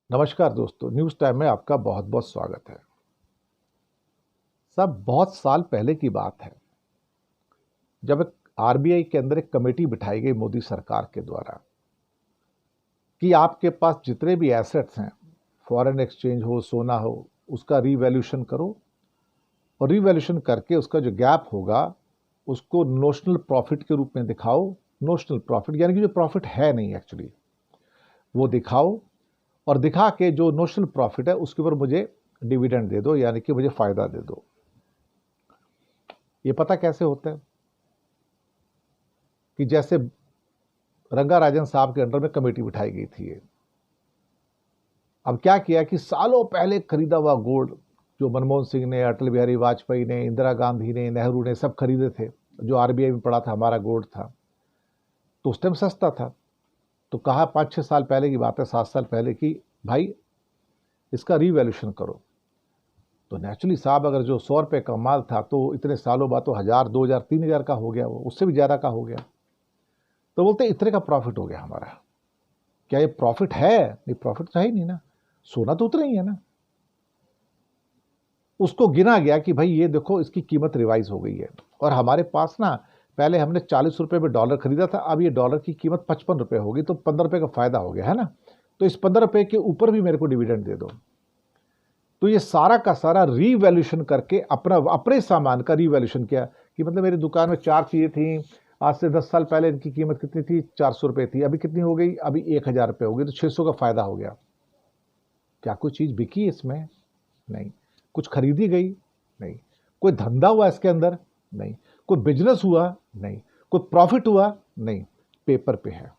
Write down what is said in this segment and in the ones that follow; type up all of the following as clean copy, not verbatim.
नमस्कार दोस्तों, news time में आपका बहुत बहुत स्वागत है। सब बहुत साल पहले की बात है जब एक आरबीआई के अंदर एक कमेटी बिठाई गई मोदी सरकार के द्वारा कि आपके पास जितने भी एसेट्स हैं, फॉरेन एक्सचेंज हो, सोना हो, उसका रीवैल्यूएशन करो और रीवैल्यूएशन करके उसका जो गैप होगा उसको नोशनल प्रॉफिट के रूप में दिखाओ। नोशनल प्रॉफिट यानी कि जो प्रॉफिट है नहीं एक्चुअली, वो दिखाओ और दिखा के जो नोशनल प्रॉफिट है उसके ऊपर मुझे डिविडेंड दे दो, यानी कि मुझे फायदा दे दो। ये पता कैसे होता है कि जैसे रंगा राजन साहब के अंडर में कमेटी बिठाई गई थी ये। अब क्या किया कि सालों पहले खरीदा हुआ गोल्ड जो मनमोहन सिंह ने, अटल बिहारी वाजपेयी ने, इंदिरा गांधी ने, नेहरू ने सब खरीदे थे, जो आरबीआई में पड़ा था, हमारा गोल्ड था, तो उस टाइम सस्ता था। तो कहा 5-6 साल पहले की बात है, 7 साल पहले की, भाई इसका रीवैल्यूएशन करो। तो नेचुरली साहब अगर जो 100 रुपये का माल था तो इतने सालों बाद तो 1000, 2000, 3000 का हो गया, वो उससे भी ज़्यादा का हो गया। तो बोलते इतने का प्रॉफिट हो गया हमारा। क्या ये प्रॉफिट है? नहीं, प्रॉफिट तो है ही नहीं ना, सोना तो उतना ही है ना। उसको गिना गया कि भाई ये देखो इसकी कीमत रिवाइज हो गई है और हमारे पास ना पहले हमने 40 रुपये में डॉलर खरीदा था, अब ये डॉलर की कीमत 55 रुपये होगी, तो 15 रुपये का फायदा हो गया है ना। तो इस 15 रुपये के ऊपर भी मेरे को डिविडेंड दे दो। तो ये सारा का सारा रीवैल्यूएशन करके अपने सामान का रीवैल्यूएशन किया कि मतलब मेरी दुकान में 4 चीज़ें थी, आज से 10 साल पहले इनकी कीमत कितनी थी? 400 रुपये थी, अभी कितनी हो गई? अभी 1000 रुपये हो गई, तो 600 का फायदा हो गया। क्या कोई चीज़ बिकी इसमें? नहीं। कुछ खरीदी गई? नहीं। कोई धंधा हुआ इसके अंदर? नहीं। कोई बिजनेस हुआ? नहीं। कोई प्रॉफिट हुआ? नहीं। पेपर पे है।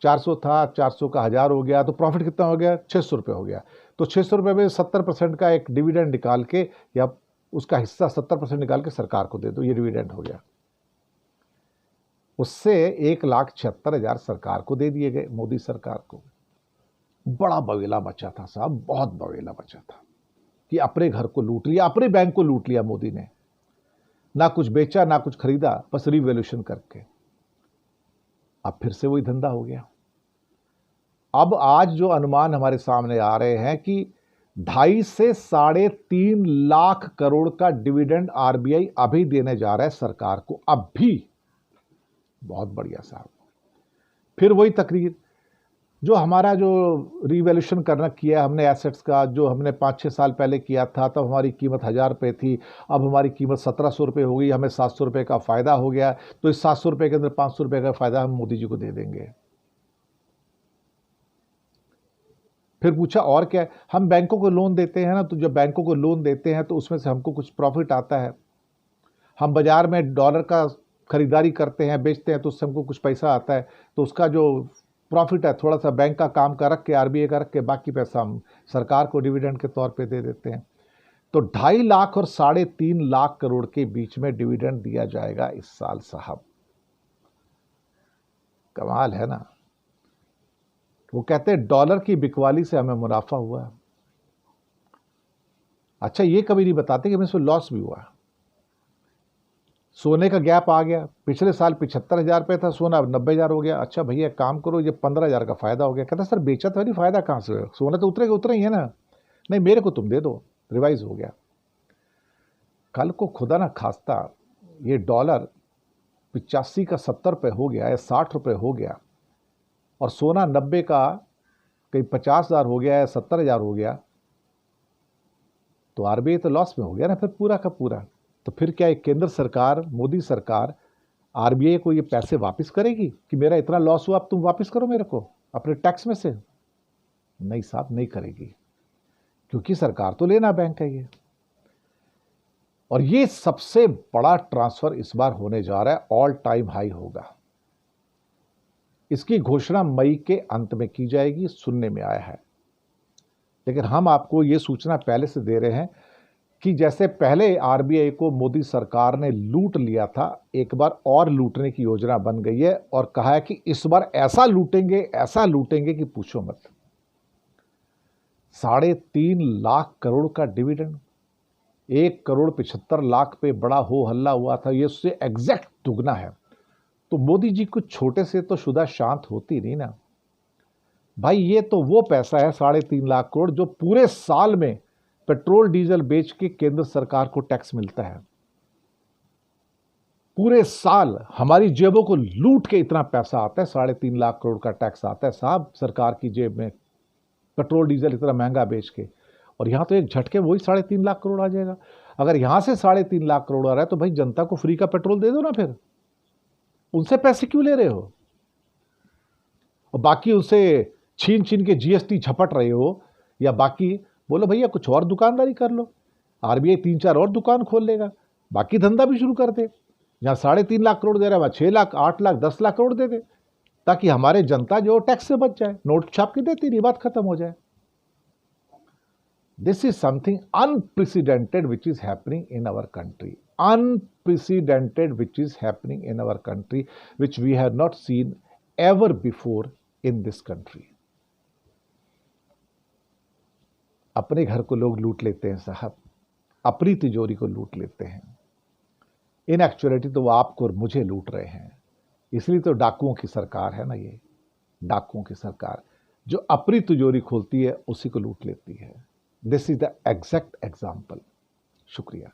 400 था, 400 का 1000 हो गया, तो प्रॉफिट कितना हो गया? 600 रुपये हो गया। तो 600 रुपये में 70% का एक डिविडेंड निकाल के, या उसका हिस्सा 70% निकाल के सरकार को दे दो, ये डिविडेंड हो गया। उससे 1,76,000 सरकार को दे दिए गए, मोदी सरकार को। बड़ा बवेला मचा था साहब, बहुत बवेला मचा था कि अपने घर को लूट लिया, अपने बैंक को लूट लिया मोदी ने। ना कुछ बेचा ना कुछ खरीदा, बस रिवैल्यूएशन करके। अब फिर से वही धंधा हो गया। अब आज जो अनुमान हमारे सामने आ रहे हैं कि 2.5 से 3.5 लाख करोड़ का डिविडेंड आरबीआई अभी देने जा रहा है सरकार को, अब भी। बहुत बढ़िया साहब। फिर वही तकरीर जो हमारा जो रिवैल्यूएशन करना किया हमने एसेट्स का, जो हमने 5-6 साल पहले किया था, तब हमारी कीमत 1000 रुपये थी, अब हमारी कीमत 1700 रुपये हो गई, हमें 700 रुपये का फायदा हो गया, तो इस 700 रुपये के अंदर 500 रुपये का फायदा हम मोदी जी को दे देंगे। फिर पूछा और क्या है? हम बैंकों को लोन देते हैं ना, तो जब बैंकों को लोन देते हैं तो उसमें से हमको कुछ प्रॉफिट आता है। हम बाजार में डॉलर का खरीदारी करते हैं, बेचते हैं, तो उससे हमको कुछ पैसा आता है, तो उसका जो प्रॉफिट है थोड़ा सा बैंक का काम का रख के, आरबीआई का रख के, बाकी पैसा हम सरकार को डिविडेंड के तौर पे दे देते हैं। तो 2.5 लाख और 3.5 लाख करोड़ के बीच में डिविडेंड दिया जाएगा इस साल साहब। कमाल है ना। वो कहते हैं डॉलर की बिकवाली से हमें मुनाफा हुआ। अच्छा, ये कभी नहीं बताते कि हमें इसमें लॉस भी हुआ। सोने का गैप आ गया, पिछले साल 75,000 रुपये था सोना, अब 90,000 हो गया। अच्छा भैया काम करो, ये 15,000 का फायदा हो गया। कहता सर बेचा तो नहीं, फायदा कहाँ से? सोना तो उतरेगा, उतरा ही है ना। नहीं, मेरे को तुम दे दो, रिवाइज हो गया। कल को खुदा ना खास्ता ये डॉलर 85 का 70 रुपये हो गया या 60 रुपये हो गया, और सोना 90 का कहीं 50,000 हो गया या 70,000 हो गया, तो आरबीआई तो लॉस में हो गया ना फिर पूरा का पूरा। तो फिर क्या एक केंद्र सरकार, मोदी सरकार आरबीआई को ये पैसे वापस करेगी कि मेरा इतना लॉस हुआ, अब तुम वापस करो मेरे को अपने टैक्स में से? नहीं साहब, नहीं करेगी, क्योंकि सरकार तो लेना बैंक है ये। और ये सबसे बड़ा ट्रांसफर इस बार होने जा रहा है, ऑल टाइम हाई होगा। इसकी घोषणा मई के अंत में की जाएगी, सुनने में आया है। लेकिन हम आपको ये सूचना पहले से दे रहे हैं कि जैसे पहले आरबीआई को मोदी सरकार ने लूट लिया था, एक बार और लूटने की योजना बन गई है और कहा है कि इस बार ऐसा लूटेंगे कि पूछो मत। 3.5 लाख करोड़ का डिविडेंड, 1,75,00,000 पे बड़ा हो हल्ला हुआ था, ये उससे एग्जैक्ट दुगना है। तो मोदी जी कुछ छोटे से तो शुदा शांत होती नहीं ना। भाई ये तो वो पैसा है 3.5 लाख करोड़ जो पूरे साल में पेट्रोल डीजल बेच के केंद्र सरकार को टैक्स मिलता है। पूरे साल हमारी जेबों को लूट के इतना पैसा आता है, 3.5 लाख करोड़ का टैक्स आता है साहब सरकार की जेब में, पेट्रोल डीजल इतना महंगा बेच के। और यहां तो एक झटके वही 3.5 लाख करोड़ आ जाएगा। अगर यहां से 3.5 लाख करोड़ आ रहा है तो भाई जनता को फ्री का पेट्रोल दे दो ना, फिर उनसे पैसे क्यों ले रहे हो? और बाकी उनसे छीन छीन के जीएसटी झपट रहे हो, या बाकी बोलो भैया कुछ और दुकानदारी कर लो, आरबीआई 3-4 और दुकान खोल लेगा, बाकी धंधा भी शुरू कर दे। जहां 3.5 लाख करोड़ दे रहा है वहां 6 लाख, 8 लाख, 10 लाख करोड़ दे दे, ताकि हमारे जनता जो टैक्स से बच जाए, नोट छाप के देती नहीं, बात खत्म हो जाए। This is something unprecedented which is happening in our country. Unprecedented which is happening in our country, which we have not seen ever before in this country. अपने घर को लोग लूट लेते हैं साहब, अपनी तिजोरी को लूट लेते हैं। इन एक्चुअलिटी तो वो आपको और मुझे लूट रहे हैं। इसलिए तो डाकुओं की सरकार है ना, ये डाकुओं की सरकार जो अपनी तिजोरी खोलती है उसी को लूट लेती है। This is the exact example. शुक्रिया।